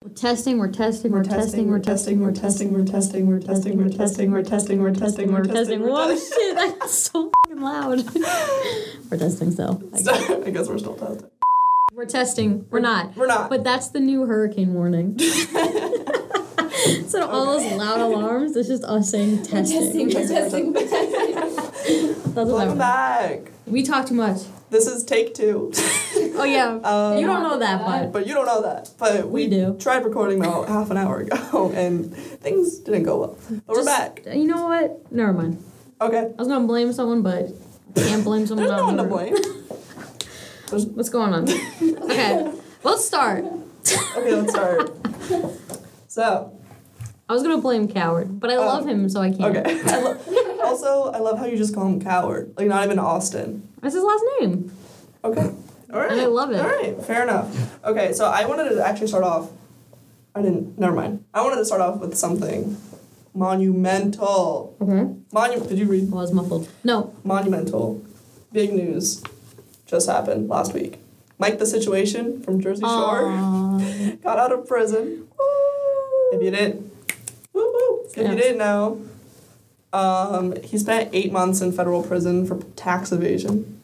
We're testing. What? Oh shit, that's so fucking loud. We're testing still. I guess we're still testing. We're testing. We're not. But that's the new hurricane warning. Instead of all those loud alarms, it's just us saying testing. Welcome back. We talk too much. This is take 2. Oh yeah, you don't know that, but you don't know that. But we do. Tried recording about half an hour ago, and things didn't go well. But we're back. You know what? Never mind. Okay. I was gonna blame someone, but I can't blame someone. There's no one to blame. What's going on? Okay, let's start. Okay, let's start. So. I was gonna blame Coward, but I love him, so I can't. Okay. I love how you just call him Coward. Like, not even Austin. That's his last name. Okay. All right. And I love it. All right. Fair enough. Okay, so I wanted to actually start off. Never mind. I wanted to start off with something monumental. Okay. Did you read? Oh, I was muffled. No. Monumental. Big news just happened last week. Mike the Situation from Jersey Shore got out of prison. Woo. If you didn't know, he spent 8 months in federal prison for tax evasion.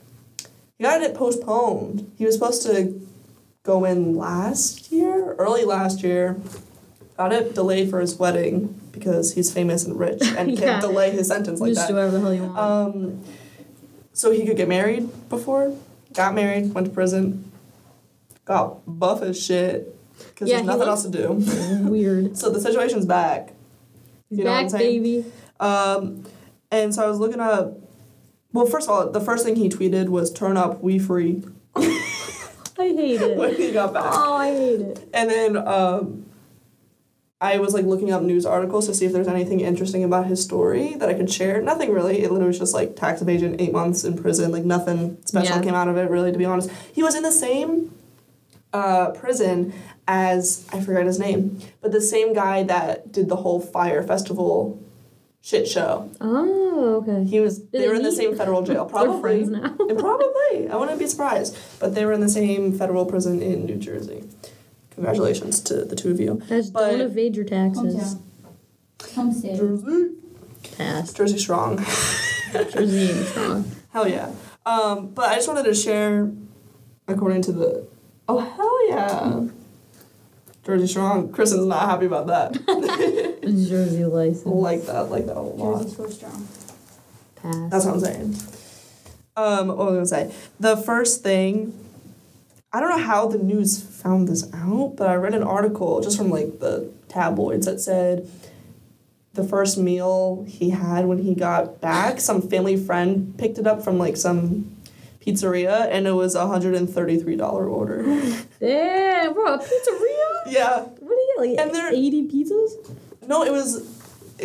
He got it postponed. He was supposed to go in early last year. Got it delayed for his wedding because he's famous and rich and he can't delay his sentence like that. Just do whatever the hell you want. So he could get married before. Got married, went to prison, got buff as shit because there's nothing else to do. Weird. So the situation's back. He's back, baby. And so I was looking up. Well, first of all, the first thing he tweeted was "Turn up, we free." I hate it. When he got back. Oh, I hate it. And then I was like looking up news articles to see if there's anything interesting about his story that I could share. Nothing really. It literally was just like tax evasion, 8 months in prison. Like nothing special came out of it, really, to be honest. He was in the same prison as, I forgot his name, but the same guy that did the whole Fire Festival shit show. Oh, okay. They were in the same federal jail. Probably. They're friends now. Probably. I wouldn't be surprised. But they were in the same federal prison in New Jersey. Congratulations to the two of you. Guys, don't evade your taxes. Home state. Jersey. Pass. Jersey strong. Jersey strong. Hell yeah. But I just wanted to share, according to the... Oh, hell yeah. Jersey strong. Kristen's not happy about that. Jersey license. Like that a lot. Jersey's so strong. Pass. That's what I'm saying. What was I going to say? The first thing... I don't know how the news found this out, but I read an article just from, like, the tabloids that said the first meal he had when he got back, some family friend picked it up from, like, some pizzeria, and it was a $133 order. Damn, bro, a pizzeria? Yeah. What are you, like, 80 pizzas? No, it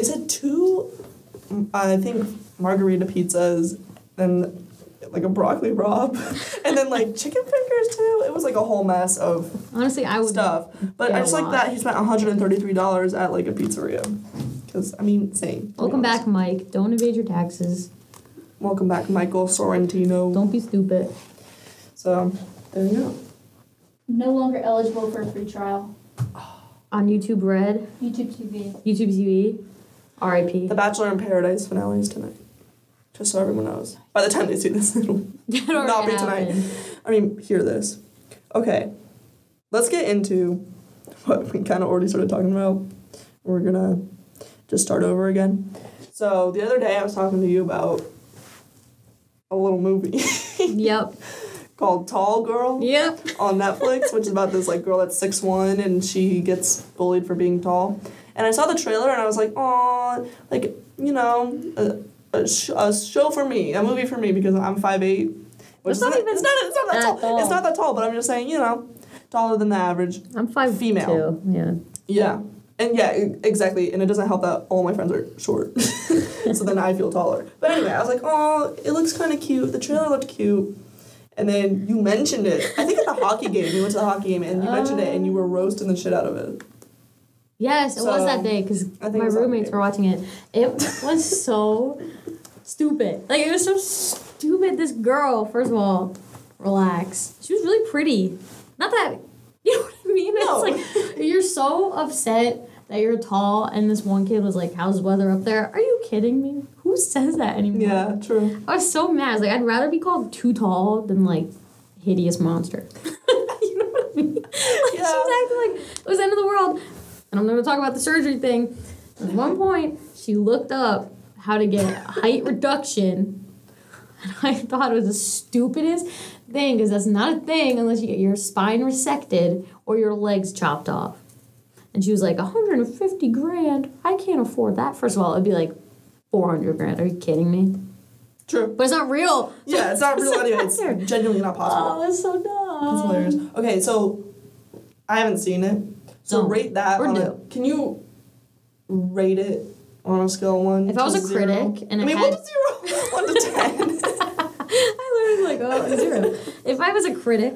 said 2, I think, margarita pizzas, and... like a broccoli rabe, and then like chicken fingers too. It was like a whole mess of stuff. But I just like that he spent $133 at like a pizzeria. Because same. Welcome back, Mike. Don't evade your taxes. Welcome back, Michael Sorrentino. Don't be stupid. So there you go. No longer eligible for a free trial. On YouTube Red. YouTube TV. YouTube TV. R.I.P. The Bachelor in Paradise finale is tonight. Just so everyone knows. By the time they see this, it'll not be tonight. Hear this. Okay. Let's get into what we kind of already started talking about. We're going to just start over again. So, the other day I was talking to you about a little movie. Yep. Called Tall Girl. Yep. On Netflix, which is about this like girl that's 6'1" and she gets bullied for being tall. And I saw the trailer and I was like, aw, like, you know... a show for me, a movie for me, because I'm 5'8". It's not that tall. It's not that tall, but I'm just saying, you know, taller than the average. I'm 5'2". Female. Yeah. Yeah. And yeah, exactly. And it doesn't help that all my friends are short. So then I feel taller. But anyway, I was like, oh, it looks kind of cute. The trailer looked cute. And then you mentioned it. I think at the hockey game. You went to the hockey game and you mentioned it and you were roasting the shit out of it. Yes, it was that day because my roommates were watching it. It was so stupid. Like, it was so stupid. This girl, first of all, relax. She was really pretty. Not that, you know what I mean? No. It's like, you're so upset that you're tall, and this one kid was like, how's the weather up there? Are you kidding me? Who says that anymore? Yeah, true. I was so mad. I was like, I'd rather be called too tall than, like, hideous monster. You know what I mean? Like, Yeah. she was acting like it was the end of the world. And I'm going to talk about the surgery thing. At one point, she looked up how to get height reduction. And I thought it was the stupidest thing, because that's not a thing unless you get your spine resected or your legs chopped off. And she was like, 150 grand? I can't afford that. First of all, it'd be like 400 grand. Are you kidding me? True. But it's not real. Yeah, it's not real anyway. It's genuinely not possible. Oh, that's so dumb. That's hilarious. Okay, so I haven't seen it. So No. rate that Or on no. Can you rate it on a scale of 1 If I was to a 0? critic and I mean, I had... 1 to 0? 1 to 10? I learned like, 0. If I was a critic,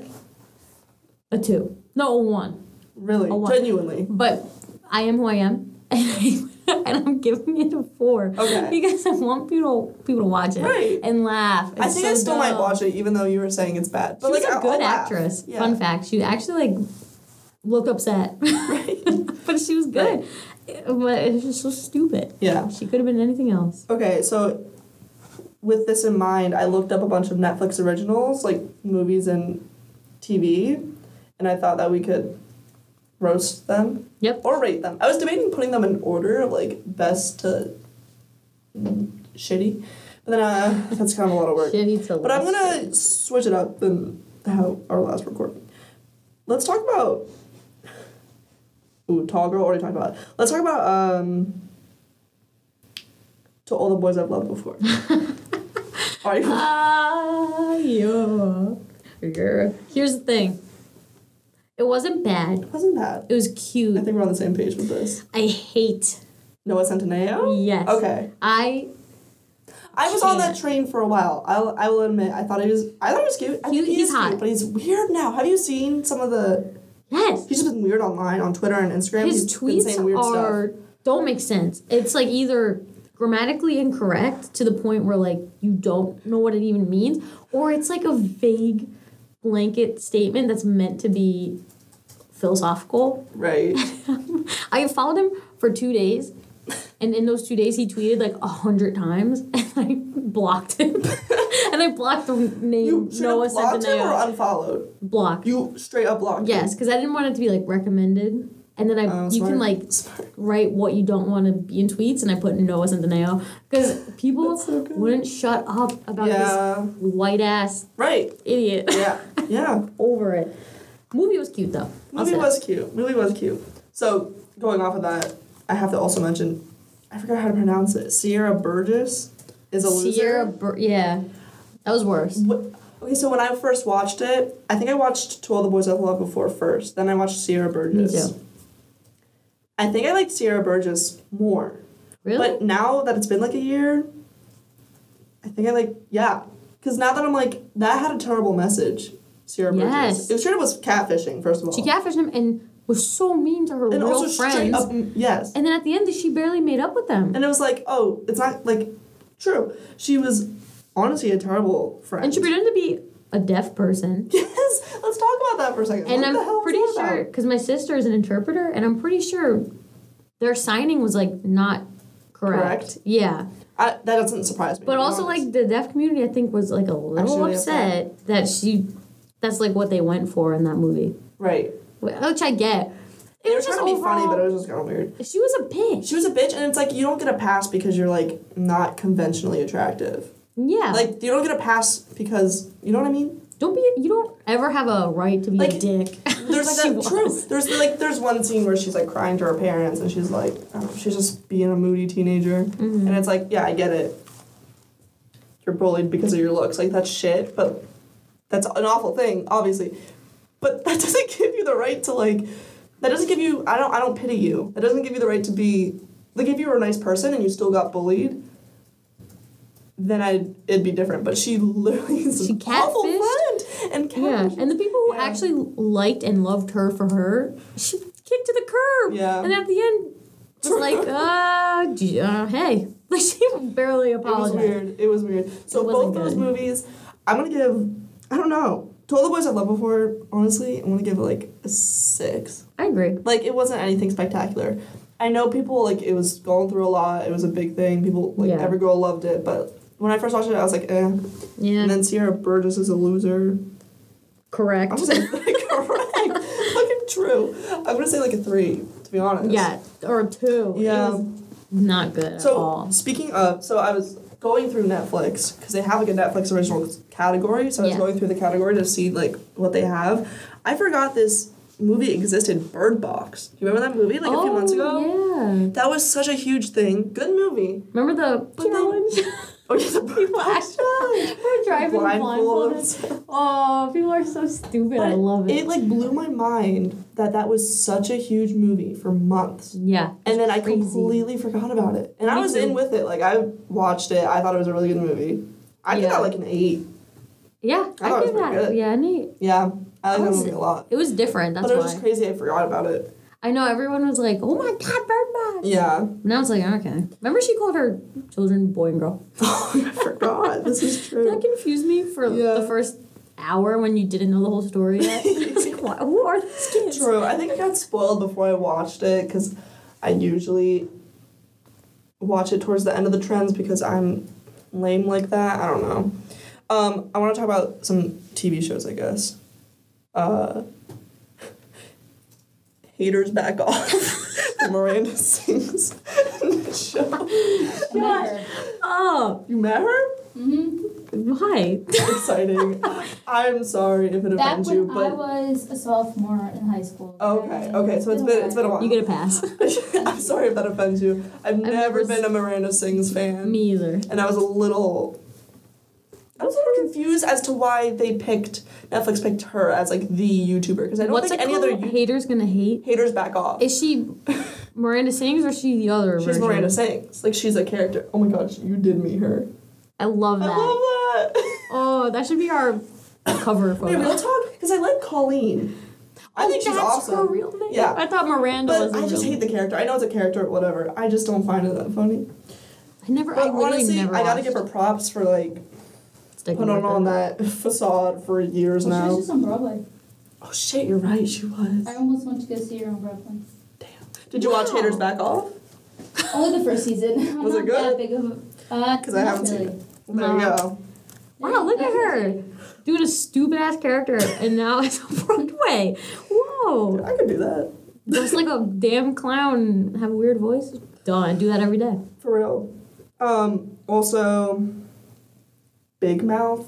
a 2. No, a 1. Really? A 1. Genuinely? But I am who I am, and I'm giving it a 4. Okay. Because I want people to watch it. Right. And laugh. I think I still might watch it, even though you were saying it's bad. But She was like, a good I'll laugh. actress. Yeah. Fun fact. She actually, like, looked upset. Right. But she was good. Right. But it was just so stupid. Yeah. She could have been anything else. Okay, so with this in mind, I looked up a bunch of Netflix originals, like movies and TV, and I thought that we could roast them. Yep. Or rate them. I was debating putting them in order of, like, best to shitty. But then that's kind of a lot of work. Shitty to But I'm less going to switch it up than how our last recording. Let's talk about... Ooh, Tall Girl, already talked about it. Let's talk about To All the Boys I've Loved Before. Are you? Yeah. Here's the thing. It wasn't bad. It wasn't bad. It was cute. I think we're on the same page with this. I hate. Noah Centineo? Yes. Okay. I was on that train for a while. I will admit, I thought he was cute. I think He's hot. cute, but he's weird now. Have you seen some of the... Yes. He's just been weird online, on Twitter and Instagram. His He's been tweets saying weird stuff. don't make sense. It's like either grammatically incorrect to the point where like you don't know what it even means, or it's like a vague blanket statement that's meant to be philosophical. Right. I followed him for 2 days, and in those 2 days he tweeted like 100 times, and I blocked him. And I blocked the name You should Noah have blocked him or Centineo. unfollowed? Blocked. You straight up blocked him? Yes, because I didn't want it to be like recommended. And then you smart. can like write what you don't want to be in tweets, and I put Noah Centineo because people so good. wouldn't shut up about this white ass Right. idiot. Yeah. Yeah. Over it. Movie was cute though. Movie was cute. So, going off of that, I have to also mention, I forgot how to pronounce it. Sierra Burgess is a loser. Yeah. That was worse. Okay, so when I first watched it, I think I watched To All the Boys I've Loved Before first. Then I watched Sierra Burgess. Me too. I think I liked Sierra Burgess more. Really? But now that it's been like a year, I think I like, yeah. Because now that I'm like, that had a terrible message, Sierra Burgess. Yes. It was sure it was catfishing, first of all. She catfished him and was so mean to her and real also friends. straight up, yes. And then at the end, she barely made up with them. And it was like, oh, it's not, like, true. She was honestly a terrible friend. And she pretended to be a deaf person. Yes, let's talk about that for a second. And what the hell I'm pretty was that sure, about? because my sister is an interpreter, and I'm pretty sure their signing was, like, not correct. Yeah. That doesn't surprise me. But to be also, honest. like, the deaf community, I think, was, like, a little Actually, upset that that's, like, what they went for in that movie. Right. Which I get. They were trying to be funny, but it was just kind of weird. She was a bitch. She was a bitch, and it's like, you don't get a pass because you're, like, not conventionally attractive. Yeah. Like, you don't get a pass because, you know what I mean? You don't ever have a right to be Like, a dick. There's like that, true. There's one scene where she's, like, crying to her parents, and she's like, I don't know, she's just being a moody teenager. Mm-hmm. And it's like, yeah, I get it. You're bullied because of your looks. Like, that's shit, but that's an awful thing, obviously. But that doesn't give you the right to, like, that doesn't give you, I don't pity you. That doesn't give you the right to be, like, if you were a nice person and you still got bullied, then it'd be different. But she literally is an awful friend. And yeah, and the people who actually liked and loved her for her, she kicked to the curb. Yeah. And at the end, it's like, hey. Like, she barely apologized. It was weird. So both those movies, I'm going to give, I don't know, To All the Boys I Loved Before, honestly, I'm gonna give it like a 6. I agree. Like, it wasn't anything spectacular. I know people, like, it was going through a lot. It was a big thing. People, like, every girl loved it. But when I first watched it, I was like, eh. Yeah. And then Sierra Burgess is a loser. Correct. I was like, correct. Fucking true. I'm gonna say like a 3, to be honest. Yeah, or a 2. Yeah. It was not good at all. Speaking of, so I was going through Netflix, because they have like a Netflix originals category, so I was going through the category to see like what they have. I forgot this movie existed, Bird Box. Do you remember that movie like a few months ago? Yeah. That was such a huge thing. Good movie. Remember the challenge? Oh yeah, the Bird Box challenge. We're driving Blindfolded. blindfolded. Oh, people are so stupid. I love it. It like blew my mind that was such a huge movie for months. Yeah. And then I completely forgot about it. And I was in with it. Like, I watched it. I thought it was a really good movie. I give that like an 8. Yeah, I give that. Good. Yeah, an 8. Yeah, I like that movie a lot. It was different, that's why. But it was just crazy I forgot about it. I know, everyone was like, oh my god, Bird Box. Yeah. And I was like, okay. Remember she called her children boy and girl? Oh, I forgot. This is true. That confused me for the first hour when you didn't know the whole story yet. I was like, what? Who are these kids? True. I think I got spoiled before I watched it because I usually watch it towards the end of the trends because I'm lame like that. I don't know. I want to talk about some TV shows, I guess. Haters Back Off. Miranda sings in the show. Shut Oh. You met her? Mm-hmm. Why? Exciting. I'm sorry if it Back offends when you, I but was a sophomore in high school. okay. So it's been a while. You get a pass. I'm sorry if that offends you. I've never been a Miranda Sings fan. Me either. And I was a little confused as to why Netflix picked her as like the YouTuber because I don't think any other haters gonna hate. Haters Back Off. Is she Miranda Sings or is she the other She's version? Miranda Sings. Like she's a character. Oh my gosh, you did meet her. I love that. I love that. Oh, that should be our cover photo. Wait, real talk? Because I like Colleen. I think she's awesome. Her real name? Yeah. I thought Miranda was. But I just hate the character. I know it's a character, whatever. I just don't find it that funny. But honestly, never I gotta watched. give her props for like putting on that facade for years She now. was just on Broadway. Oh shit, you're right. She was. I almost went to go see her on Broadway. Damn. Did you watch Haters Back Off? Only the first season. Was it good? That big of Because I haven't seen it. Well, there you go. Wow, look at her doing a stupid ass character, and now it's on Broadway. Whoa! I could do that. Just like a damn clown, have a weird voice. Duh, I do that every day. For real. Also, Big Mouth.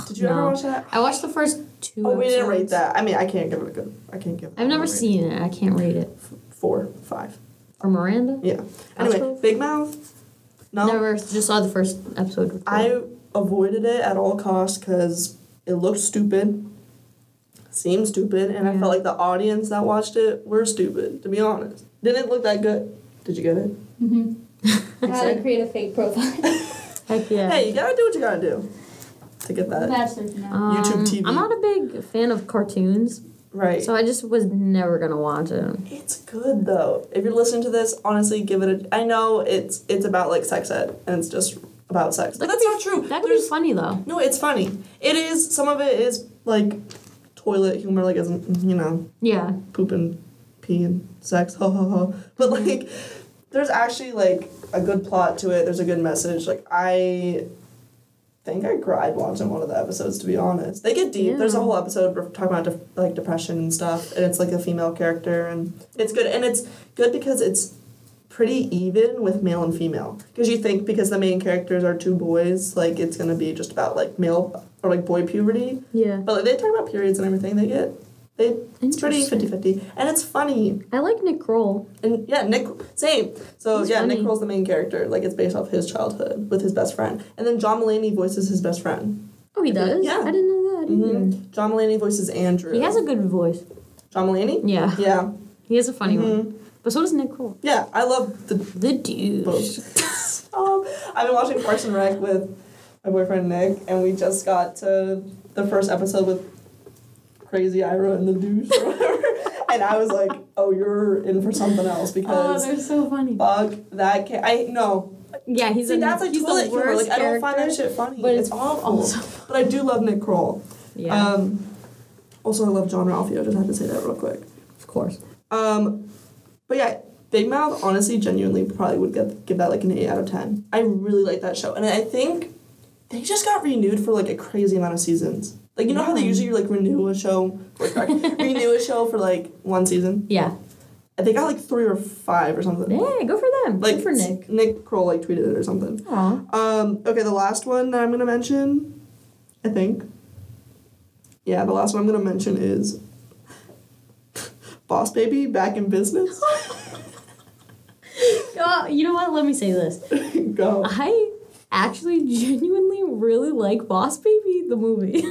Did you ever watch that? I watched the first 2 Oh, we didn't episodes. rate that. I mean, I can't give it a good. I've never seen it. I can't rate it. 4, 5. For Miranda? Yeah. Anyway, Big Mouth. No. Never. Just saw the first episode. I avoided it at all costs because it looked stupid. Seemed stupid, and I felt like the audience that watched it were stupid, to be honest. Didn't look that good. Did you get it? Mm-hmm. I had to create a fake profile. Heck yeah. Hey, you gotta do what you gotta do to get that. Bachelor's now. YouTube TV. I'm not a big fan of cartoons. Right. So I just was never gonna watch it. It's good though. If you're listening to this, honestly, give it a. I know it's about like sex ed, and it's just about sex. But that's not true. That could be funny though. No, it's funny. It is. Some of it is like toilet humor, like isn't Yeah. poop and pee and sex, ha ha ha. But like, there's actually like a good plot to it. There's a good message. Like I think I cried watching one of the episodes, to be honest. They get deep. Yeah. There's a whole episode talking about like depression and stuff, and it's like a female character, and it's good. And it's good because it's pretty even with male and female. Because you think because the main characters are 2 boys, like it's gonna be just about like male or like boy puberty. Yeah. But like, they talk about periods and everything. It's pretty 50-50. And it's funny. I like Nick Kroll. And yeah, Nick, same. So He's yeah, funny. Nick Kroll's the main character. Like it's based off his childhood with his best friend. And then John Mulaney voices his best friend. Oh, he does? Yeah. I didn't know that either. Mm-hmm. John Mulaney voices Andrew. He has a good voice. John Mulaney? Yeah. Yeah. He has a funny one. But so does Nick Kroll. Yeah, I love the douche. both. I've been watching Parks and Rec with my boyfriend Nick, and we just got to the first episode with Crazy Ira and the douche or whatever. And I was like, oh, you're in for something else because they're so funny. Fuck that kid. I know. Yeah, he's that's like he's toilet the humor. worst Like I don't find that character, shit funny. but it's awful. But I do love Nick Kroll. Yeah. Also, I love John Ralphio. Just had to say that real quick. Of course. But yeah, Big Mouth, honestly, genuinely probably would give that like an 8 out of 10. I really like that show. And I think they just got renewed for like a crazy amount of seasons. Like, you know how they usually like renew a show for like one season? Yeah. They got like 3 or 5 or something. Yeah, go for them. Like, good for Nick. Nick Kroll like tweeted it or something. Aw. Okay, the last one that I'm gonna mention, I think. Yeah, the last one I'm gonna mention is Boss Baby Back in Business. You know what? Let me say this. Go. I actually genuinely really like Boss Baby, the movie.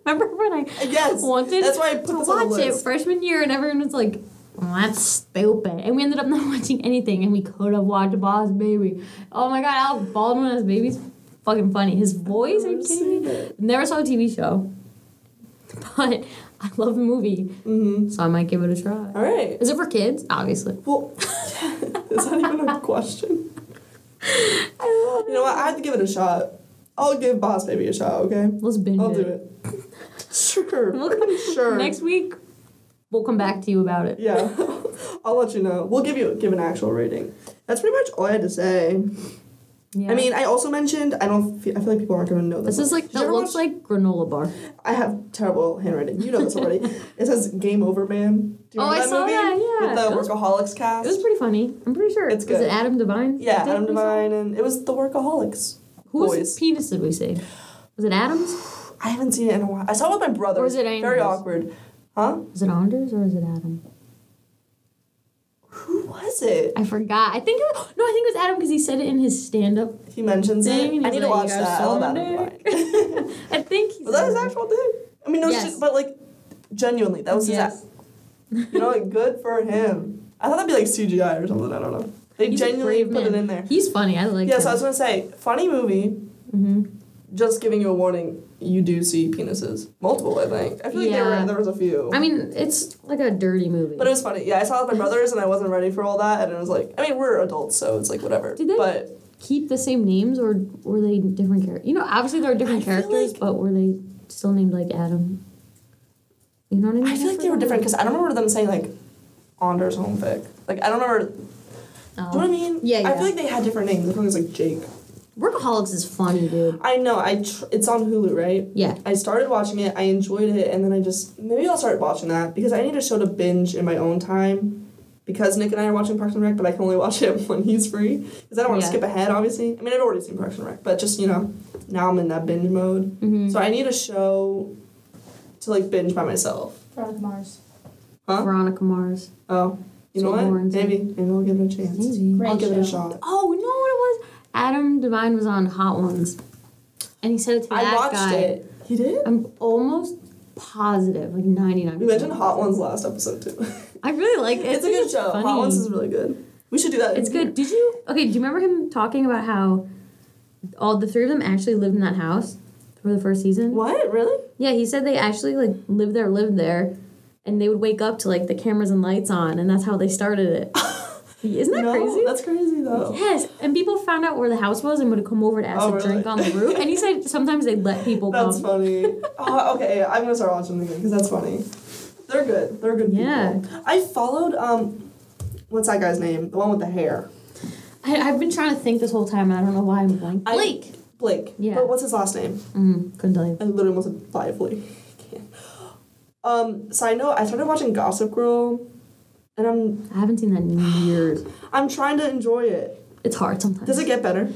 Remember when I wanted that's why I put to this on the watch it list. freshman year and everyone was like, oh, that's stupid. And we ended up not watching anything and we could have watched Boss Baby. Oh my god, Alec Baldwin as Baby's fucking funny. His voice, are you kidding me? Never saw a TV show. But I love the movie. So I might give it a try. Alright. Is it for kids? Obviously. Well, is that even a question? You know what? I have to give it a shot. I'll give Boss Baby a shot, okay? Let's binge I'll it. do it. Sure. Sure. Next week, we'll come back to you about it. Yeah. I'll let you know. We'll give an actual rating. That's pretty much all I had to say. Yeah. I mean, I also mentioned, I feel like people aren't going to know this. This is like, that looks like granola bar. I have terrible handwriting. You know this already. It says Game Over Man. Do you remember I saw movie? that, yeah. With the Workaholics cast. It was pretty funny. I'm pretty sure. It's good. Was it Adam Devine? Yeah, Adam Devine, and it was the Workaholics. Whose penis did we see? Was it Adam's? I haven't seen it in a while. I saw it with my brother. Or was it Very Anders? awkward. Huh? Was it Anders or was it Adam? Who was it? I forgot. I think it was Adam because he said it in his stand-up. He mentions thing, it. and I he's need to like, watch "You got that. I love Adam Dick." Devine. I think he Was that his said actual thing? I mean, no, Yes. but like, genuinely, that was Yes. his. You know, like, good for him. I thought that'd be like CGI or something. I don't know. They He's a genuinely brave put man. it in there. He's funny. I like him. Yeah, so I was gonna say, funny movie. Just giving you a warning, you do see penises. Multiple, I think. I feel like there was a few. I mean, it's like a dirty movie. But it was funny. Yeah, I saw it with my brothers and I wasn't ready for all that, and it was like, I mean, we're adults, so it's like whatever. Did they keep the same names or were they different characters? You know, obviously there are different characters, like, but were they still named like Adam? You know what I mean? I feel like they were different because I don't remember them saying like Anders Homefic. Like I don't remember. Do you know what I mean? Yeah. I feel like they had different names. I think it was like Jake. Workaholics is funny, dude. I know. It's on Hulu, right? Yeah. I started watching it. I enjoyed it, and then maybe I'll start watching that because I need a show to binge in my own time. Because Nick and I are watching Parks and Rec, but I can only watch it when he's free. Because I don't want to skip ahead, obviously. I mean, I've already seen Parks and Rec, but just, you know, now I'm in that binge mode. So I need a show to, like, binge by myself. Veronica Mars. Huh? Veronica Mars. Oh. You know what? Maybe I'll give it a chance. Maybe. I'll give it a shot. Oh, you know what it was? Adam Devine was on Hot Ones. And he said it to that guy. I watched it. He did? I'm almost positive, like 99%. We mentioned Hot Ones last episode, too. I really like it. It's a good show. Funny. Hot Ones is really good. We should do that. It's good. Do you remember him talking about how all the three of them actually lived in that house for the first season? What? Really? Yeah, he said they actually, like, lived there, and they would wake up to, like, the cameras and lights on, and that's how they started it. Isn't that crazy? That's crazy, though. Yes, and people found out where the house was and would come over to ask to drink on the roof, and he said sometimes they'd let people come. That's funny. Okay, I'm gonna start watching them again, because that's funny. They're good. They're good people. I followed, what's that guy's name? The one with the hair. I've been trying to think this whole time, and I don't know why I'm blank. Blake. Yeah. But what's his last name? Couldn't tell you. I literally almost said Lively. Side note, I started watching Gossip Girl, and I haven't seen that in years. I'm trying to enjoy it. It's hard sometimes. Does it get better?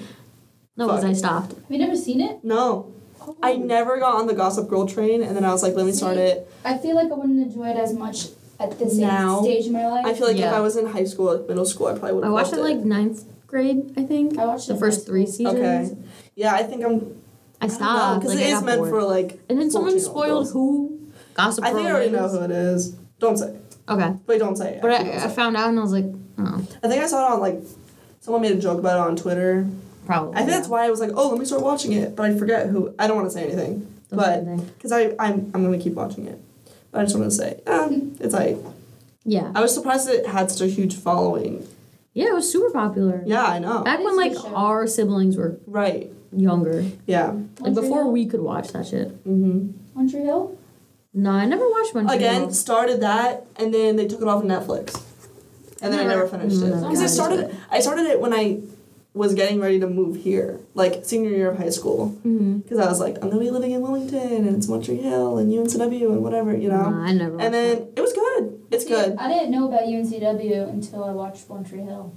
No, because I stopped. Have you never seen it? No. Oh. I never got on the Gossip Girl train, and then I was like, let me start it. I feel like I wouldn't enjoy it as much at this stage in my life. I feel like if I was in high school, like middle school, I probably would have watched it like 9th grade, I think. I watched the first 3 seasons. Okay. Yeah, I think I stopped. Because it is meant for like. And then someone spoiled who Gossip Girl I think I already know who it is. Don't say it. Okay. Wait, don't say it. But I found out and I was like, oh. I think I saw it on like, someone made a joke about it on Twitter. Probably. I think that's why I was like, oh, let me start watching it. But I forget who. I don't want to say anything. But because I'm going to keep watching it. But I just want to say, it's like. Yeah. I was surprised it had such a huge following. Yeah, it was super popular. Yeah, I know. Back when like our siblings were right younger. Yeah. Like before we could watch that shit. Montreal? One Tree Hill? No, I never watched One Tree Hill. Again, started that, and then they took it off of Netflix. And then I never finished it. Because I started it when I was getting ready to move here, like senior year of high school. Because I was like, I'm going to be living in Wilmington, and it's One Tree Hill, and UNCW, and whatever, you know? No, I never watched And then it was good. It's good. I didn't know about UNCW until I watched One Tree Hill.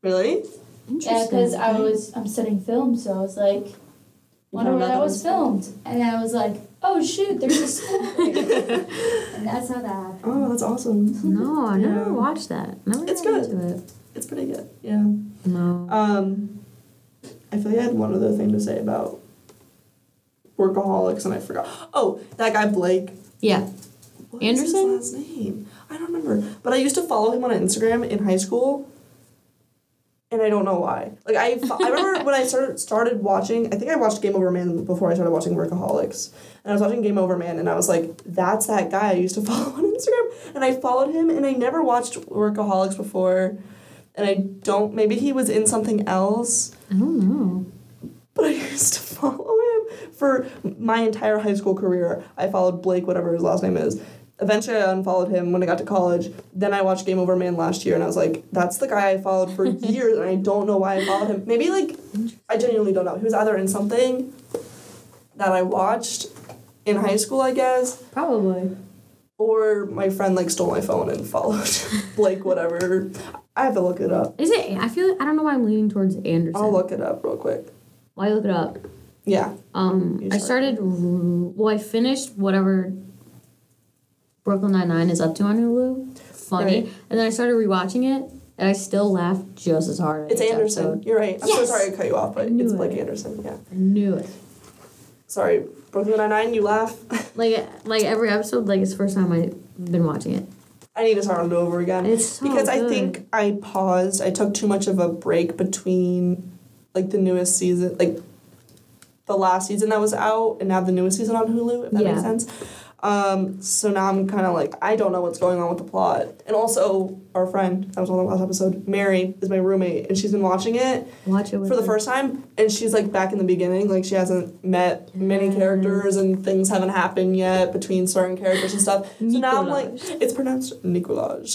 Really? Yeah, because I'm studying film, so I was like, wonder where that was filmed. And then I was like, oh shoot, there's a school there. And that's how that happened. Oh, that's awesome. No, I never watched that. It's good. It's pretty good, yeah. No. I feel like I had one other thing to say about Workaholics, and I forgot. Oh, that guy Blake. Yeah. What Anderson? is his last name? I don't remember. But I used to follow him on Instagram in high school, and I don't know why. Like, I remember when I started watching, I think I watched Game Over Man before I started watching Workaholics. And I was watching Game Over Man, and I was like, that's that guy I used to follow on Instagram. And I followed him, and I never watched Workaholics before. And maybe he was in something else. I don't know. But I used to follow him for my entire high school career. I followed Blake, whatever his last name is. Eventually, I unfollowed him when I got to college. Then I watched Game Over Man last year, and I was like, that's the guy I followed for years, and I don't know why I followed him. Maybe, I genuinely don't know. He was either in something that I watched in high school, I guess. Probably. Or my friend, stole my phone and followed Blake, whatever. I have to look it up. Is it? I don't know why I'm leaning towards Anderson. I'll look it up real quick. Why look it up? Yeah. I finished whatever Brooklyn Nine-Nine is up to on Hulu. Funny. Right. And then I started rewatching it, and I still laugh just as hard. It's Anderson. Episode. You're right. I'm so sorry to cut you off, but it's Blake Anderson. Yeah. I knew it. Sorry, Brooklyn Nine-Nine, you laugh. like every episode, it's the first time I've been watching it. I need to start it over again. It's so because good. I think I paused. I took too much of a break between the newest season, the last season that was out, and now the newest season on Hulu, if that makes sense. So now I'm kind of I don't know what's going on with the plot. And also, our friend, that was on the last episode, Mary, is my roommate, and she's been watching it. Watch it with for the first time, and she's back in the beginning. She hasn't met many characters, and things haven't happened yet between certain characters and stuff. So now I'm it's pronounced Nicolaj.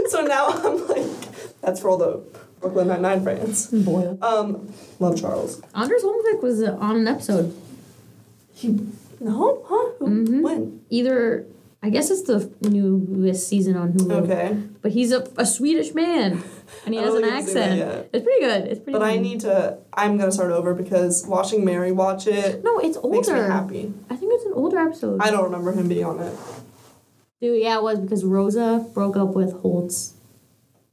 So now I'm that's for all the Brooklyn Nine-Nine fans. Boy. Love Charles. Anders Holmvik was on an episode. No? Huh? When? Either, I guess it's the newest season on Hulu. Okay. But he's a Swedish man, and he has an accent. It's pretty good. But I'm going to start over because watching Mary watch it No, it's older. makes me happy. I think it's an older episode. I don't remember him being on it. Dude, yeah, it was because Rosa broke up with Holt's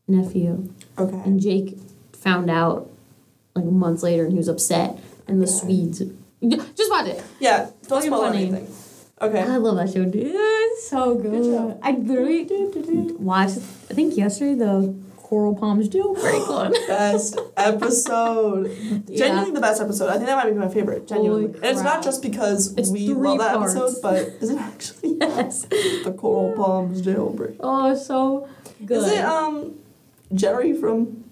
nephew. Okay. And Jake found out, months later, and he was upset. And the Swedes... Just watch it. Yeah, don't spoil funny. anything. Okay. I love that show, dude. It's so good. Good show. I literally watched, I think yesterday, the Coral Palms jailbreak one. Best episode. Yeah. Genuinely the best episode. I think that might be my favorite. Genuinely. And it's not just because we love that episode, but is it actually? Yes. The Coral Palms jailbreak. Oh, it's so good. Is it Jerry from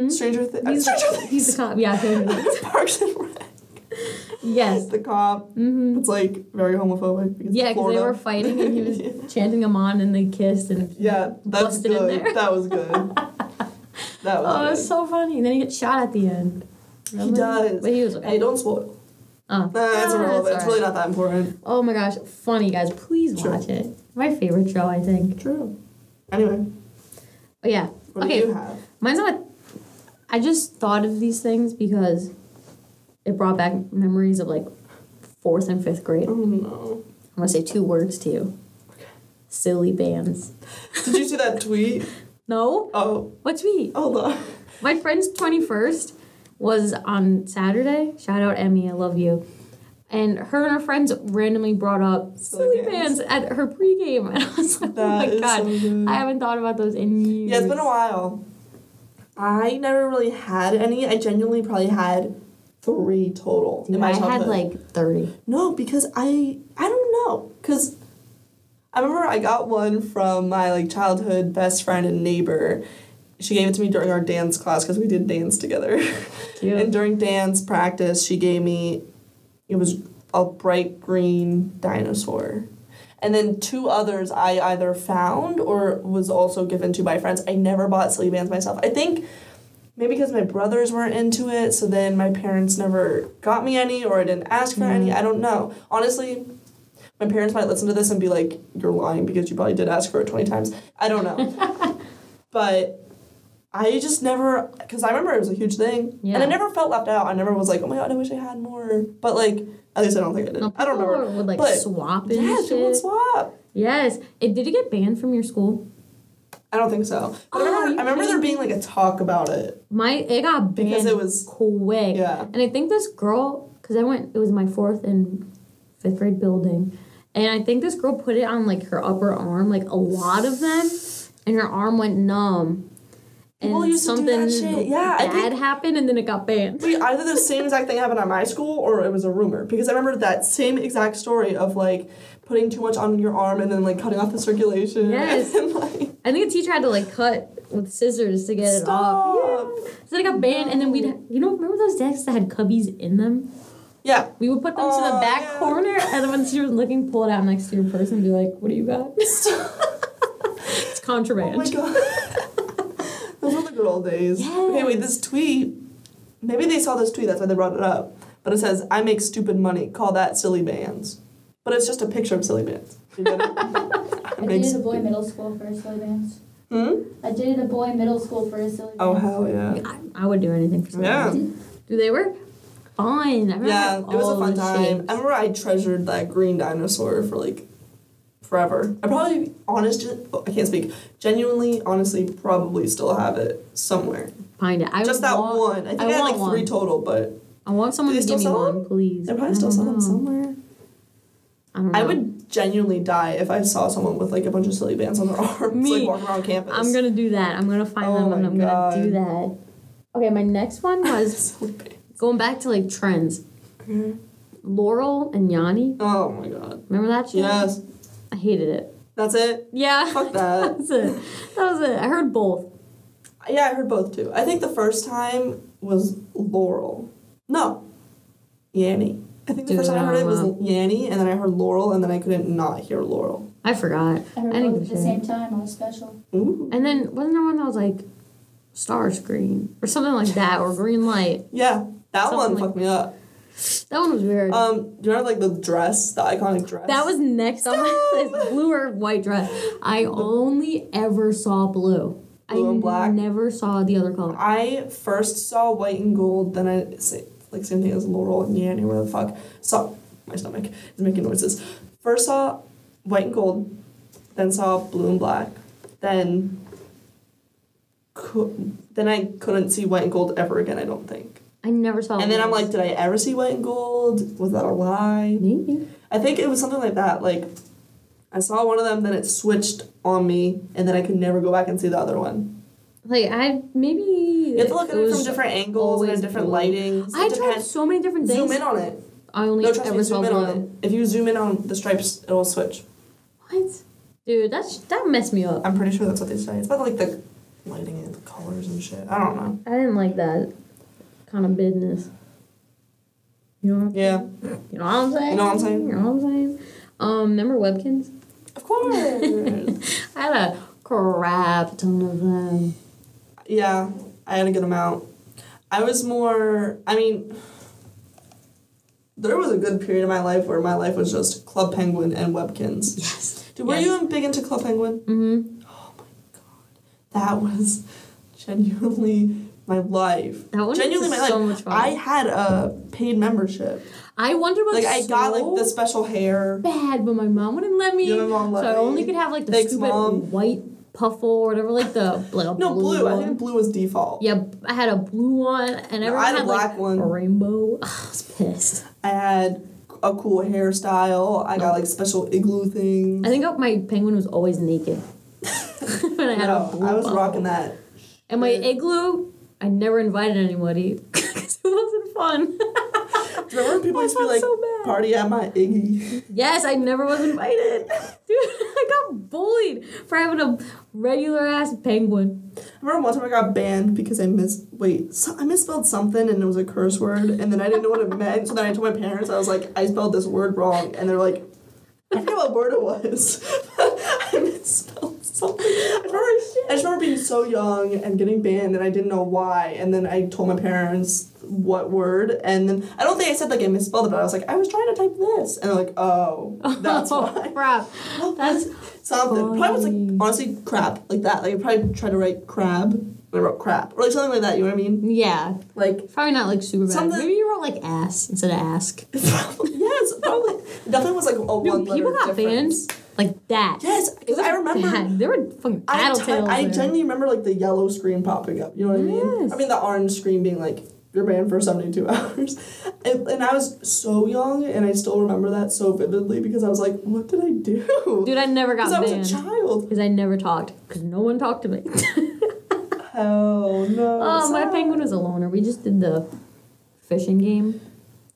Stranger Things? He's the cop. Yeah, Parks and Rec. Yes. The cop. It's very homophobic. Because yeah, because they were fighting and he was chanting them on and they kissed and that's busted good. in there. That was good. That was good. It's so funny. And then he gets shot at the end. He does. But he was okay. Hey, don't spoil. Oh. That's irrelevant. It's really not that important. Oh my gosh. Funny, guys. Please watch it. My favorite show, I think. True. Anyway. Oh, yeah. What do you have? Mine's not... I just thought of these things because it brought back memories of 4th and 5th grade. Oh no. I'm going to say 2 words to you. Okay. Silly bands. Did you see that tweet? No. Oh. What tweet? Hold on. My friend's 21st was on Saturday. Shout out Emmy, I love you. And her friends randomly brought up silly bands at her pregame. And I was like, oh my God. So I haven't thought about those in years. Yeah, it's been a while. I never really had any. I genuinely probably had 3 total in my childhood. I had 30. No, because I don't know. Because I remember I got one from my childhood best friend and neighbor. She gave it to me during our dance class because we did dance together. Cute. And during dance practice, she gave me, it was a bright green dinosaur. And then 2 others I either found or was also given to by friends. I never bought silly bands myself. I think maybe because my brothers weren't into it, so then my parents never got me any, or I didn't ask for any. I don't know. Honestly, my parents might listen to this and be like, you're lying because you probably did ask for it 20 times. I don't know. But I just never, because I remember it was a huge thing. Yeah. And I never felt left out. I never was like, oh my God, I wish I had more. But like, at least I don't think I did. No, I don't remember. Would like but swap and yes, shit. People would swap. Yes. Did you get banned from your school? I don't think so. But I remember there being like a talk about it. It got banned because it was quick. Yeah. And I think this girl, because it was my 4th and 5th grade building, and I think this girl put it on like her upper arm, like a lot of them, and her arm went numb. People used to do that shit. Yeah, bad happened, and then it got banned. Wait, either the same exact thing happened at my school, or it was a rumor. Because I remember that same exact story of like putting too much on your arm and then like cutting off the circulation. Yes. And, like, I think a teacher had to like cut with scissors to get it off. Yeah. So it got banned, and then remember those desks that had cubbies in them? Yeah. We would put them to the back corner, and then when the teacher was looking, pull it out next to your person and be like, what do you got? It's contraband. Oh my God. Those were the good old days. Yes. Okay, wait, this tweet, maybe they saw this tweet, that's why they brought it up. But it says, I make stupid money, call that silly bands. But it's just a picture of silly bands. You get it? I dated a boy middle school for his silly bands. I dated a boy middle school for his silly bands. Oh, hell yeah. I would do anything for silly bands. Dude, they were fun. Yeah, it was a fun time. Shapes. I remember I treasured that green dinosaur for like forever. I probably, I can't speak, genuinely, honestly, probably still have it somewhere. Find it. Just that one. I think I had like 3 total, but I want someone to give me one, please. They probably still sell them somewhere. I don't know. I would genuinely die if I saw someone with like a bunch of silly bands on their arms, like walking around campus. I'm gonna do that. I'm gonna find them and I'm gonna do that. Okay, my next one was going back to like trends. Laurel and Yanni. Oh my God. Remember that shit? Yes. I hated it. That's it? Yeah. Fuck that. That was it. I heard both. Yeah, I heard both too. I think the first time was Laurel. No. Yanni. I think the first time I heard it was Yanni, and then I heard Laurel, and then I couldn't not hear Laurel. I forgot. I heard both at the same time on a special. Ooh. And then, wasn't there one that was like Star Screen? Or something like that, or Green Light? Yeah, that one fucked me up. That one was weird. Do you remember like the dress, the iconic dress? That was next on my list. Blue or white dress. I only ever saw blue. Blue and black? I never saw the other color. I first saw white and gold, then like same thing as Laurel and Yanni, where the fuck. Saw, my stomach is making noises. First saw white and gold, then saw blue and black, then I couldn't see white and gold ever again, I don't think. I never saw And then I'm like, did I ever see white and gold? Was that a lie? Maybe. I think it was something like that. Like, I saw one of them, then it switched on me, and then I could never go back and see the other one. Like, you have to look at it from different angles and different lightings. I tried so many different things. Zoom in on it. I only ever saw zoom in blue. on it. If you zoom in on the stripes, it'll switch. What? Dude, that messed me up. I'm pretty sure that's what they say. It's about like the lighting and the colors and shit. I don't know. I didn't like that kind of business. You know what I'm saying? You know what I'm saying? You know what I'm saying? You know what I'm saying? Remember Webkins? Of course. I had a crap ton of them. Yeah, I had a good amount. I was more, there was a good period of my life where my life was just Club Penguin and Webkins. Yes. Dude, were you big into Club Penguin? Mm-hmm. Oh my God. That was genuinely my life. That was genuinely my life. So much fun. I had a paid membership. I wondered what I got like the special hair. Bad, but my mom wouldn't let me. Yeah, my mom let so me. I only could have like the Thanks, stupid Mom. white puffle or whatever, like the No, blue. one. I think blue was default. Yeah, I had a blue one, and everyone I had a black like one. A rainbow. I was pissed. I had a cool hairstyle. I got like special igloo things. I think my penguin was always naked. When I had a blue I was bubble. rocking that. And my igloo, I never invited anybody because it wasn't fun. Remember people used to be like, so bad. Party at my Iggy. Yes, I never was invited. Dude, I got bullied for having a regular ass penguin. I remember one time I got banned because I misspelled something and it was a curse word and then I didn't know what it meant. So then I told my parents, I was like, I spelled this word wrong. And they're like, I forget what word it was. I misspelled something. I just remember being so young and getting banned and I didn't know why. And then I told my parents what word. And then I don't think I said like I misspelled it, but I was like, I was trying to type this. And they're like, oh, that's why. Crap. That's something. funny. Probably was like, honestly, crap. Like that. Like I probably tried to write crab. And I wrote crap. Or like something like that, you know what I mean? Yeah. Like. Probably not like super bad. Something. Maybe you wrote like ass instead of ask. Yes, probably. It definitely was like a one letter people got difference. banned like that. Yes, because I remember. Bad. There were fucking tattletales. I genuinely remember like the yellow screen popping up. You know what I mean? Yes. I mean the orange screen being like, you're banned for 72 hours. And I was so young, and I still remember that so vividly because I was like, what did I do? Dude, I never got banned. Because I was a child. Because I never talked. Because no one talked to me. Hell no. Oh, my penguin was a loner. We just did the fishing game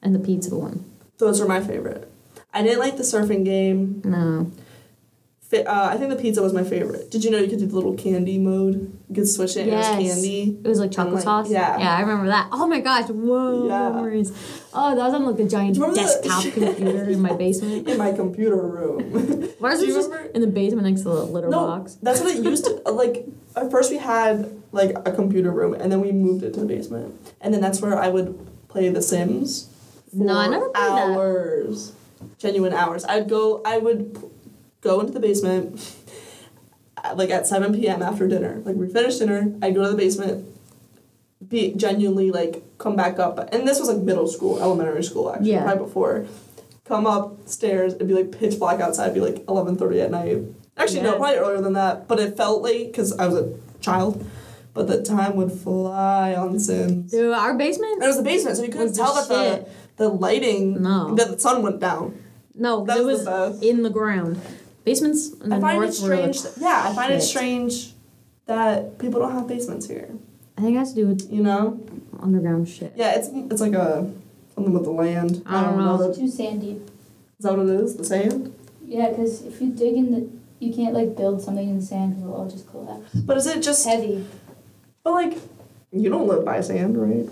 and the pizza one. Those were my favorite. I didn't like the surfing game. No. I think the pizza was my favorite. Did you know you could do the little candy mode? You could switch it and it was candy. It was like chocolate sauce? Yeah. Yeah, I remember that. Oh my gosh, whoa, memories. Oh, that was on like the giant desktop computer in my basement. In my computer room. Ours was just in the basement next to the litter box. That's what it used to, like, at first we had, like, a computer room, and then we moved it to the basement. And then that's where I would play The Sims for I never played hours. Genuine hours. I would go into the basement like at 7 p.m. after dinner. Like we finished dinner, I'd go to the basement, be genuinely like come back up. And this was like middle school, elementary school actually, right before. Come upstairs, it'd be like pitch black outside, it'd be like 11:30 at night. Actually, no, probably earlier than that. But it felt late because I was a child. But the time would fly on Sims. Dude, our basement? It was the basement, so you couldn't tell that the lighting, that the sun went down. No, it was in the ground. Basements in the I find north it strange. I find it strange that people don't have basements here. I think it has to do with underground shit. Yeah, it's like something with the land. I don't know. It's too sandy. Is that what it is? The sand? Yeah, because if you dig you can't like build something in the sand because it'll all just collapse. But is it just heavy? But like, you don't live by sand, right?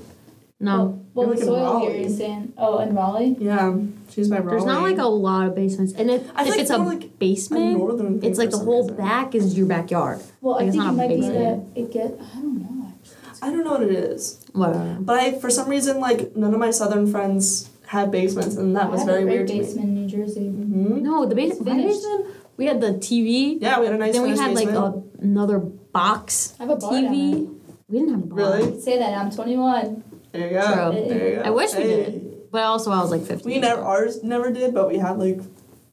No. Well, the soil here is sand. Oh, in Raleigh? Yeah, she's by Raleigh. There's not like a lot of basements, and if it's a basement, it's like the whole back is your backyard. Well, I think it might be that I don't know actually. I don't know what it is. Whatever. But for some reason, like none of my southern friends had basements, and that was very weird to me. Basement in New Jersey. Mm-hmm. No, my basement. We had the TV. Yeah, we had a nice. Then we had basement. like another box. I have a bar TV. We didn't have a bar. Really? Say that I'm 21. There you go. True. There you go. I wish we did, but also I was like 15. Ours never did, but we had like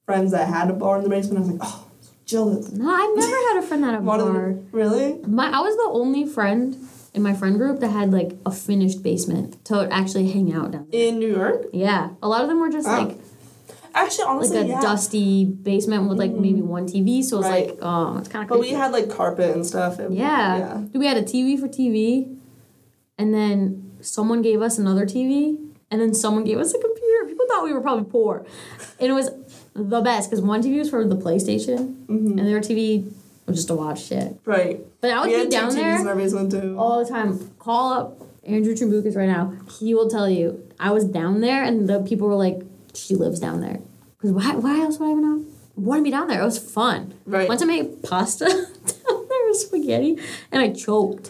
friends that had a bar in the basement. I was like, oh, so jealous. No, I never had a friend that had a bar. Really? I was the only friend in my friend group that had like a finished basement to actually hang out down there. In New York? Yeah, a lot of them were just like. Actually, honestly, like a dusty basement with like maybe one TV, so it's like, oh, it's kind of. But we had like carpet and stuff. Yeah. We had a TV for TV, and then someone gave us another TV, and then someone gave us a computer. People thought we were probably poor, and it was the best because one TV was for the PlayStation, and the other TV was just to watch shit. Right. But I would be down there in our basement too. all the time. Call up Andrew Trimbukas right now. He will tell you I was down there, and the people were like, she lives down there. Because why else would I even want to be down there? It was fun. Right. Once I made pasta down there with spaghetti, and I choked.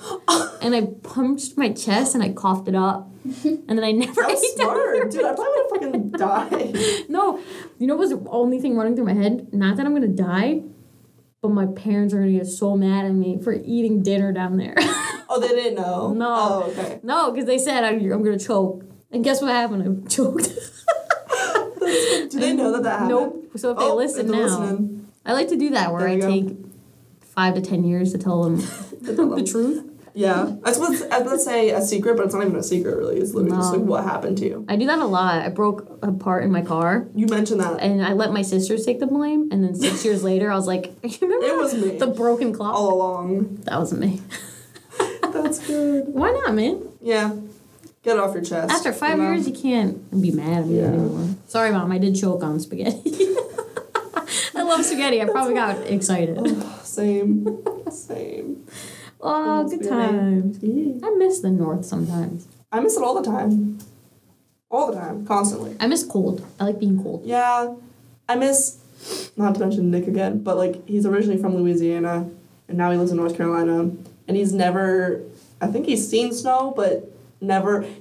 And I punched my chest, and I coughed it up. And then I never ate down there. Dude, I probably would have fucking died. No. You know what was the only thing running through my head? Not that I'm going to die, but my parents are going to get so mad at me for eating dinner down there. Oh, they didn't know? No. Oh, okay. No, because they said I'm going to choke. And guess what happened? I choked. Do they know that happened? Nope. So if they listen now, I like to do that where I take 5 to 10 years to tell them the truth. Yeah. I was about to say a secret, but it's not even a secret really. It's literally just like what happened to you. I do that a lot. I broke a part in my car. You mentioned that. And I let my sisters take the blame. And then 6 years later, I was like, you remember it was me. The broken clock? All along. That wasn't me. That's good. Why not, man? Yeah. Get it off your chest. After 5 years, you can't be mad at me anymore. Sorry, Mom, I did choke on spaghetti. I love spaghetti. I probably got excited. Oh, same. Oh, good times. I miss the North sometimes. I miss it all the time. All the time. Constantly. I miss cold. I like being cold. Yeah. I miss, not to mention Nick again, but, like, he's originally from Louisiana, and now he lives in North Carolina, and he's never, I think he's seen snow, but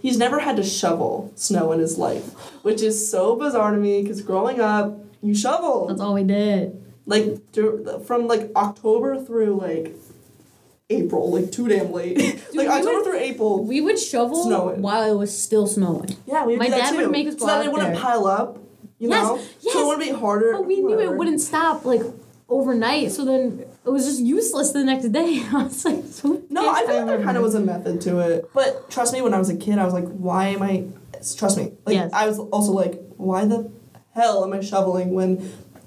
he's never had to shovel snow in his life, which is so bizarre to me, because growing up, you shovel. That's all we did. Like, from, like, October through, like, April, like, too damn late. Dude, like, October through April. We would shovel snowing while it was still snowing. Yeah, we would My do that dad too. would make us go so out that it wouldn't pile up, you know? Yes. So it wouldn't be harder. But we knew it wouldn't stop, like, overnight, so then it was just useless the next day. I was like, no, I feel like there kind of was a method to it. But trust me, when I was a kid, I was like, why am I... Trust me. Like, yes. I was also like, why the hell am I shoveling when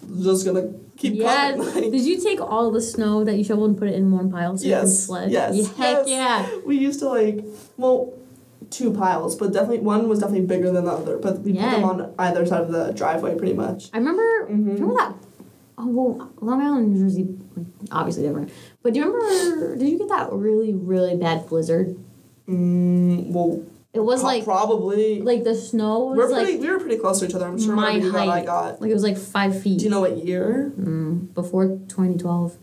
it's just gonna keep coming? Like, did you take all the snow that you shoveled and put it in one pile so you can sled? Yes. Heck yeah. We used to, like... Well... 2 piles, but definitely one was definitely bigger than the other. But we put them on either side of the driveway, pretty much. I remember. Remember that? Oh well, Long Island, New Jersey, obviously different. But do you remember? Did you get that really, really bad blizzard? Well, it was like probably like the snow was we were pretty close to each other. I'm sure my height. I got. Like it was like 5 feet. Do you know what year? Before 2012.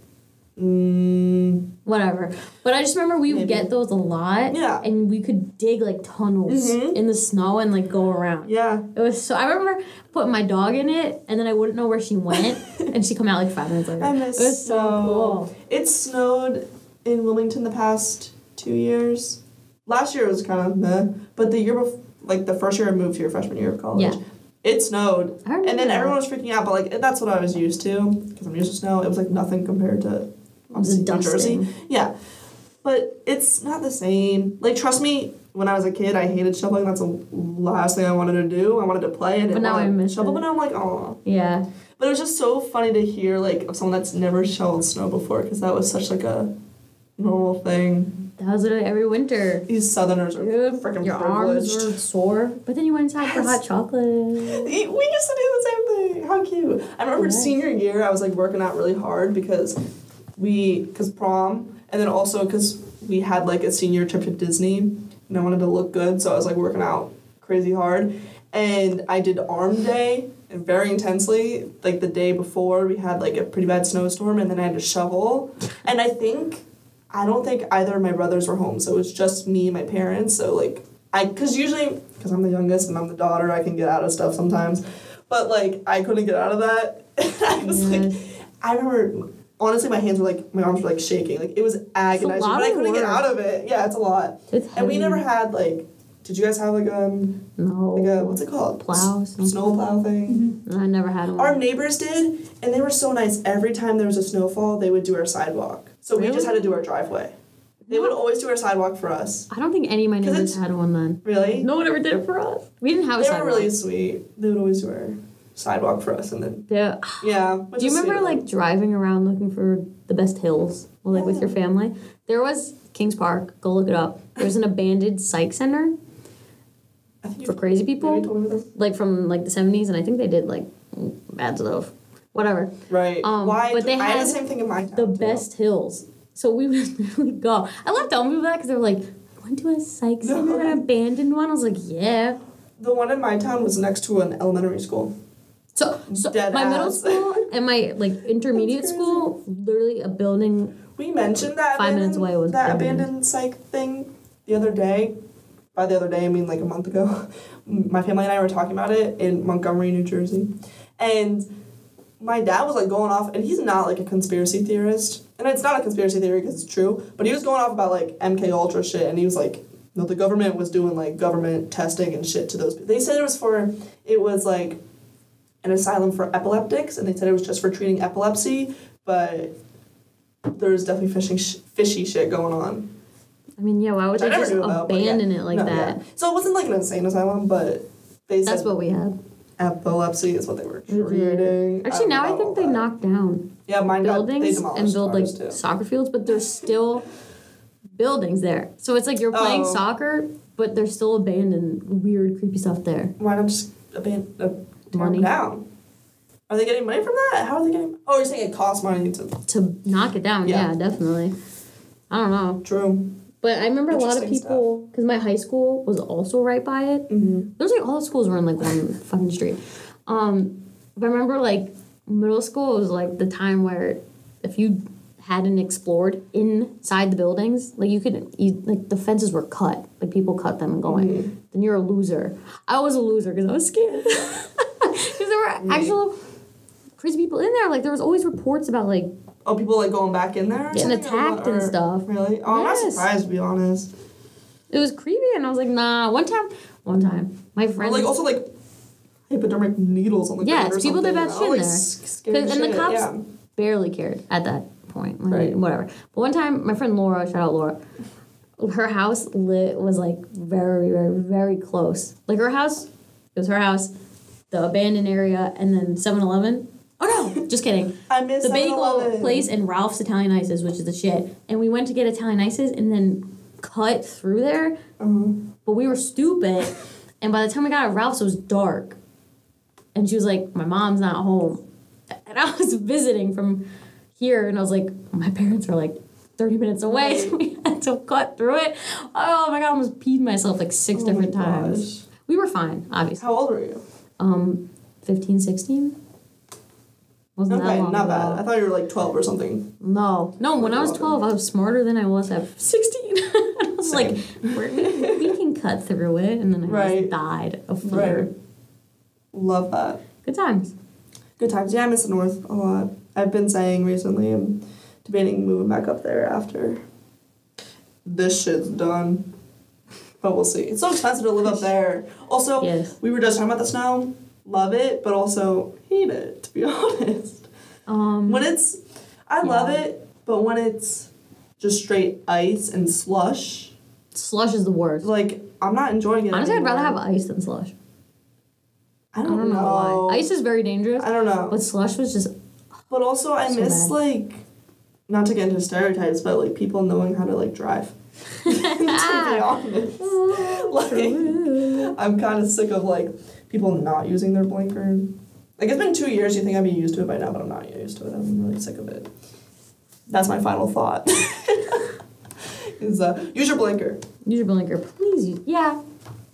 Whatever. But I just remember we would get those a lot. Yeah. And we could dig like tunnels in the snow and like go around. Yeah. It was so I remember putting my dog in it and then I wouldn't know where she went and she'd come out like 5 minutes later. It was so cool. It snowed in Wilmington the past 2 years. Last year was kind of meh, but the year before, like the first year I moved here, freshman year of college, it snowed. And then everyone was freaking out, but like that's what I was used to because I'm used to snow. It was like nothing compared to New Jersey. Yeah. But it's not the same. Like, trust me, when I was a kid, I hated shoveling. That's the last thing I wanted to do. I wanted to play and now I miss shovel, it. but now I'm like, oh. Yeah. But it was just so funny to hear, like, of someone that's never shoveled snow before, because that was such, like, a normal thing. That was literally every winter. These Southerners are freaking privileged. Your arms were sore. But then you went inside for hot chocolate. We used to do the same thing. How cute. I remember senior year, I was, like, working out really hard because prom, and then also because we had, like, a senior trip to Disney, and I wanted to look good, so I was, like, working out crazy hard. And I did arm day, and very intensely, like, the day before, we had, like, a pretty bad snowstorm, and then I had to shovel. And I don't think either of my brothers were home, so it was just me and my parents, so, like, because I'm the youngest and I'm the daughter, I can get out of stuff sometimes, but, like, I couldn't get out of that. I was, like, I remember... Honestly, my arms were, like, shaking. Like, it was agonizing, but I couldn't get out of it. Yeah, it's a lot. And we never had, like, did you guys have, like, no. Like a, what's it called? Plow? Snow plow thing? I never had one. Our neighbors did, and they were so nice. Every time there was a snowfall, they would do our sidewalk. So we just had to do our driveway. They would always do our sidewalk for us. I don't think any of my neighbors had one then. Really? No one ever did it for us. We didn't have a sidewalk. They were really sweet. They would always do our sidewalk for us, and then yeah. Do you remember like driving around looking for the best hills, or like with your family? There was Kings Park. Go look it up. There's an abandoned psych center for crazy people, like from like the 70s, and I think they did like bad stuff, whatever. Right. Why? But they I had the same thing in my town, the best hills. So we would literally go. I love telling people that because they were like, "I went to a psych center, an abandoned one." I was like, "Yeah." The one in my town was next to an elementary school. So my middle school and my like intermediate school, literally a building. We mentioned that 5 minutes away was that abandoned psych thing the other day. By the other day, I mean like a month ago. My family and I were talking about it in Montgomery, New Jersey, and my dad was like going off, and he's not like a conspiracy theorist, and it's not a conspiracy theory because it's true, but he was going off about like MK Ultra shit, and he was like, no, the government was doing like government testing and shit to those people. They said it was like an asylum for epileptics, and they said it was just for treating epilepsy, but there's definitely fishy shit going on. I mean, yeah, why would they just abandon it like that? Yeah. So it wasn't like an insane asylum, but they said... That's what we had. Epilepsy is what they were treating. Actually, now I think they knocked down buildings and build like soccer fields, but there's still buildings there. So it's like you're playing Oh. soccer, but there's still abandoned, weird, creepy stuff there. Why not just tear Money. them down? Are they getting money from that? How are they getting? Oh, you're saying it costs money to. To knock it down, Yeah. yeah definitely. I don't know. True. But I remember a lot of Interesting people, because my high school was also right by it. Mm-hmm. There's like all the schools were in like one fucking street. But I remember like middle school was like the time where if you hadn't explored inside the buildings, like like the fences were cut, like people cut them and going, then you're a loser. I was a loser because I was scared. Because there were actual crazy people in there. Like there was always reports about like people like going back in there, or getting something, attacked and stuff. Really? Oh, I'm not Yes. surprised to be honest. It was creepy, and I was like, nah. One time, my Or friend. like also like hypodermic needles on the Yes, ground or people did something, bad you know? shit Like, there. scary And shit, the cops yeah. barely cared at that point. Like, Right. Whatever. But one time, my friend Laura, shout out Laura, her house was like very, very, very close. Like it was her house, the abandoned area, and then 7-Eleven. Oh no, just kidding. I miss The bagel 7-Eleven. place and Ralph's Italian Ices, which is the shit. And we went to get Italian Ices and then cut through there. But we were stupid. And by the time we got at Ralph's, it was dark. And she was like, my mom's not home. And I was visiting from here, and I was like, my parents are like 30 minutes away, so we had to cut through it. Oh my god, I almost peed myself like 6 different times. Gosh. We were fine, obviously. How old were you? 15, 16? Wasn't that Okay, long not ago. bad. I thought you were like 12 or something. No, when I was 12, I was smarter than I was at 16. I was like, we can cut through it, and then I Right. just died of fear. Right. Love that. Good times. Good times. Yeah, I miss the North a lot. I've been saying recently I'm debating moving back up there after this shit's done. But we'll see. It's so expensive to live up there. Also, Yes. we were just talking about the snow. Love it, but also hate it, to be honest. When it's... I love it, but when it's just straight ice and slush, Slush is the worst. like, I'm not enjoying it Honestly, I'd rather have anymore. ice than slush. I don't know why. Ice is very dangerous, I don't know. but slush was just... But also, I So miss, bad. like, not to get into stereotypes, but, like, people knowing how to, like, drive. To be honest. Like, I'm kind of sick of, like, people not using their blinker. Like, it's been 2 years. You think I'd be used to it by now, but I'm not used to it. I'm really sick of it. That's my final thought. Is, use your blinker. Use your blinker, please. Yeah,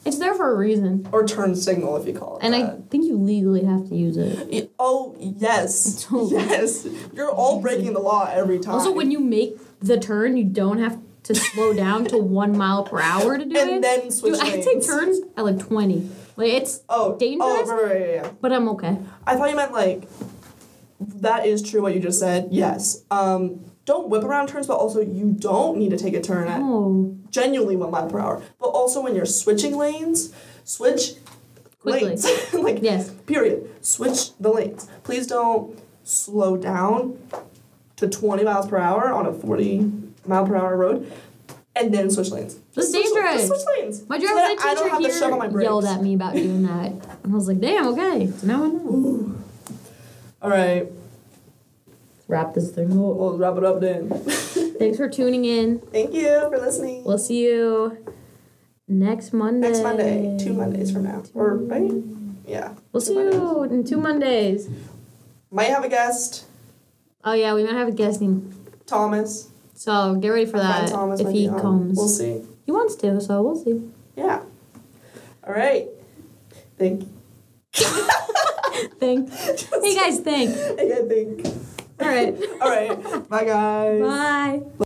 it's there for a reason. Or turn signal, if you call it And I that. think you legally have to use it. Oh, yes. So- Yes. You're all breaking the law every time. Also, when you make the turn, you don't have to slow down to 1 mile per hour to do it. And then switch Dude, I lanes. take turns at like 20. Like, it's dangerous, Oh, right, yeah. but I'm okay. I thought you meant, like, that is true what you just said. Yes. Don't whip around turns, but also you don't need to take a turn at Oh, genuinely 1 mile per hour. But also when you're switching lanes, switch Quickly. lanes. Like, yes. period. Switch the lanes. Please don't slow down to 20 miles per hour on a 40 mile per hour road and then switch lanes. That's Just switch- dangerous. Just switch lanes. My So driver's that ed I don't teacher have to shove on my here brakes. yelled at me about doing that. And I was like, damn, okay. So now I know. All right. Wrap this thing up. We'll wrap it up then. Thanks for tuning in. Thank you for listening. We'll see you next Monday. Next Monday, 2 Mondays from now. Or, right? Yeah. We'll 2 see Mondays. you in 2 Mondays. Might have a guest, Oh, yeah, we might have a guest named. Thomas. So get ready for Our friend that Thomas if might he be on. comes. We'll see. He wants to, so we'll see. Yeah. All right. Think. Think. Hey, guys, think. I think. All right. All right. Bye, guys. Bye.